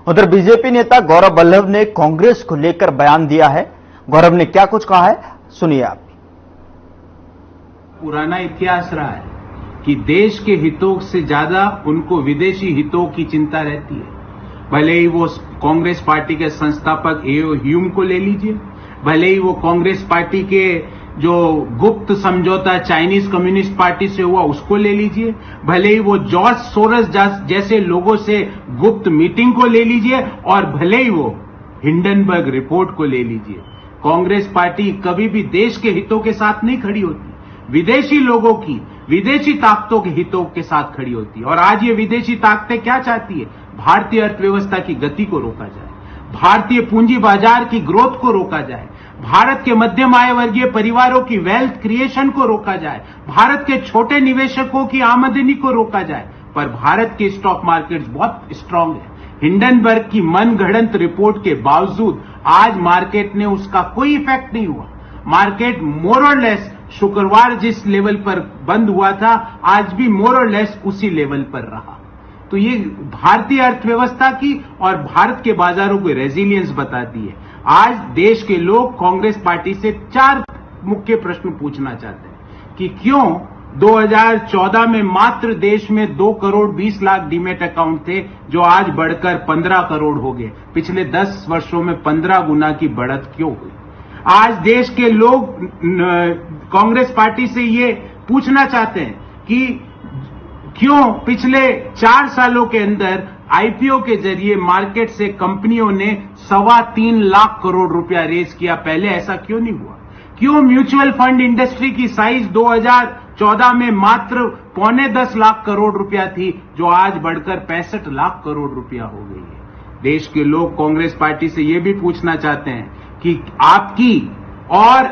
उधर बीजेपी नेता गौरव वल्लभ ने कांग्रेस को लेकर बयान दिया है। गौरव ने क्या कुछ कहा है, सुनिए आप। पुराना इतिहास रहा है कि देश के हितों से ज्यादा उनको विदेशी हितों की चिंता रहती है। भले ही वो कांग्रेस पार्टी के संस्थापक एओ ह्यूम को ले लीजिए, भले ही वो कांग्रेस पार्टी के जो गुप्त समझौता चाइनीज कम्युनिस्ट पार्टी से हुआ उसको ले लीजिए, भले ही वो जॉर्ज सोरस जैसे लोगों से गुप्त मीटिंग को ले लीजिए, और भले ही वो हिंडनबर्ग रिपोर्ट को ले लीजिए। कांग्रेस पार्टी कभी भी देश के हितों के साथ नहीं खड़ी होती, विदेशी लोगों की, विदेशी ताकतों के हितों के साथ खड़ी होती है। और आज ये विदेशी ताकतें क्या चाहती है? भारतीय अर्थव्यवस्था की गति को रोका जाए, भारतीय पूंजी बाजार की ग्रोथ को रोका जाए, भारत के मध्यम आय वर्गीय परिवारों की वेल्थ क्रिएशन को रोका जाए, भारत के छोटे निवेशकों की आमदनी को रोका जाए। पर भारत के स्टॉक मार्केट्स बहुत स्ट्रांग है। हिंडनबर्ग की मनगढ़ंत रिपोर्ट के बावजूद आज मार्केट ने उसका कोई इफेक्ट नहीं हुआ। मार्केट मोर और लेस शुक्रवार जिस लेवल पर बंद हुआ था, आज भी मोर और लेस उसी लेवल पर रहा। तो ये भारतीय अर्थव्यवस्था की और भारत के बाजारों को रेजिलियंस बताती है। आज देश के लोग कांग्रेस पार्टी से 4 मुख्य प्रश्न पूछना चाहते हैं कि क्यों 2014 में मात्र देश में 2 करोड़ 20 लाख डीमेट अकाउंट थे, जो आज बढ़कर 15 करोड़ हो गए। पिछले 10 वर्षों में 15 गुना की बढ़त क्यों हुई? आज देश के लोग कांग्रेस पार्टी से ये पूछना चाहते हैं कि क्यों पिछले 4 सालों के अंदर आईपीओ के जरिए मार्केट से कंपनियों ने 3.25 लाख करोड़ रुपया रेज किया, पहले ऐसा क्यों नहीं हुआ? क्यों म्यूचुअल फंड इंडस्ट्री की साइज 2014 में मात्र 9.25 लाख करोड़ रुपया थी, जो आज बढ़कर 65 लाख करोड़ रुपया हो गई है? देश के लोग कांग्रेस पार्टी से यह भी पूछना चाहते हैं कि आपकी और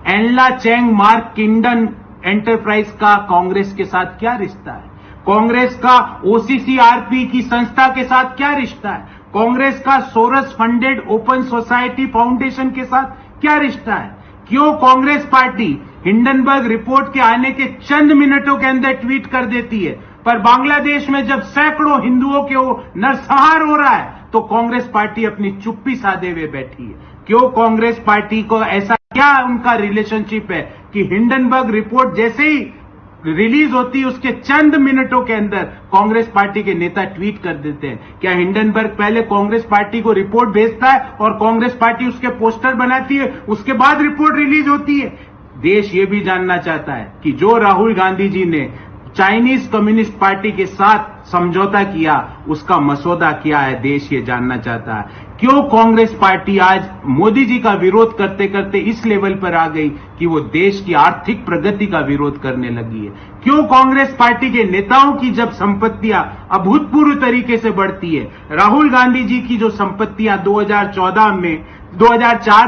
एनला चेंग मार्क किंडन एंटरप्राइज का कांग्रेस के साथ क्या रिश्ता है? कांग्रेस का ओसीसीआरपी की संस्था के साथ क्या रिश्ता है? कांग्रेस का Soros funded Open Society Foundation के साथ क्या रिश्ता है? क्यों कांग्रेस पार्टी हिंडनबर्ग रिपोर्ट के आने के चंद मिनटों के अंदर ट्वीट कर देती है, पर बांग्लादेश में जब सैकड़ों हिंदुओं के नरसंहार हो रहा है तो कांग्रेस पार्टी अपनी चुप्पी साधे हुए बैठी है? क्यों कांग्रेस पार्टी को ऐसा क्या उनका रिलेशनशिप है कि हिंडनबर्ग रिपोर्ट जैसे ही रिलीज होती है उसके चंद मिनटों के अंदर कांग्रेस पार्टी के नेता ट्वीट कर देते हैं? क्या हिंडनबर्ग पहले कांग्रेस पार्टी को रिपोर्ट भेजता है और कांग्रेस पार्टी उसके पोस्टर बनाती है, उसके बाद रिपोर्ट रिलीज होती है? देश ये भी जानना चाहता है कि जो राहुल गांधी जी ने चाइनीज कम्युनिस्ट पार्टी के साथ समझौता किया, उसका मसौदा क्या है? देश ये जानना चाहता है। क्यों कांग्रेस पार्टी आज मोदी जी का विरोध करते करते इस लेवल पर आ गई कि वो देश की आर्थिक प्रगति का विरोध करने लगी है? क्यों कांग्रेस पार्टी के नेताओं की जब संपत्तियां अभूतपूर्व तरीके से बढ़ती है, राहुल गांधी जी की जो संपत्तियां 2004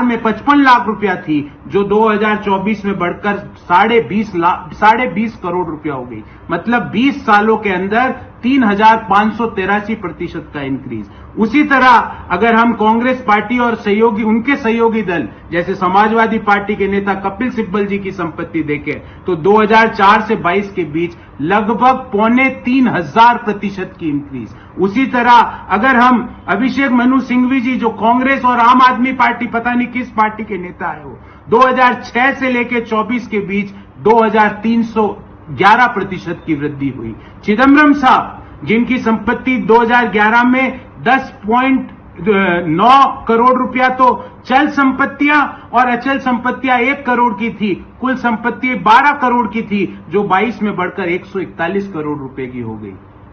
में 55 लाख रुपया थी, जो 2024 में बढ़कर 20.5 करोड़ रुपया हो गई, मतलब 20 सालों के अंदर 3,583% का इंक्रीज। उसी तरह अगर हम कांग्रेस पार्टी और सहयोगी उनके सहयोगी दल जैसे समाजवादी पार्टी के नेता कपिल सिब्बल जी की संपत्ति देखें तो 2004 से 22 के बीच लगभग 3,500% की इंक्रीज। उसी तरह अगर हम अभिषेक मनु सिंघवी जी, जो कांग्रेस और आम आदमी पार्टी पता नहीं किस पार्टी के नेता है, वो 2006 से लेकर 24 के बीच 2,311% की वृद्धि हुई। चिदम्बरम साहब, जिनकी संपत्ति 2011 में 10.9 करोड़ रुपया तो चल संपत्तियां और अचल संपत्तियां 1 करोड़ की थी, कुल संपत्ति 12 करोड़ की थी, जो 22 में बढ़कर 141 करोड़ रुपए की हो गई।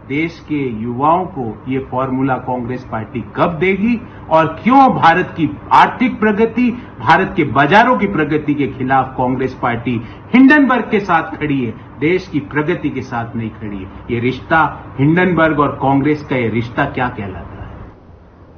देश के युवाओं को ये फॉर्मूला कांग्रेस पार्टी कब देगी? और क्यों भारत की आर्थिक प्रगति, भारत के बाजारों की प्रगति के खिलाफ कांग्रेस पार्टी हिंडनबर्ग के साथ खड़ी है, देश की प्रगति के साथ नहीं खड़ी है? ये रिश्ता हिंडनबर्ग और कांग्रेस का ये रिश्ता क्या कहलाता है?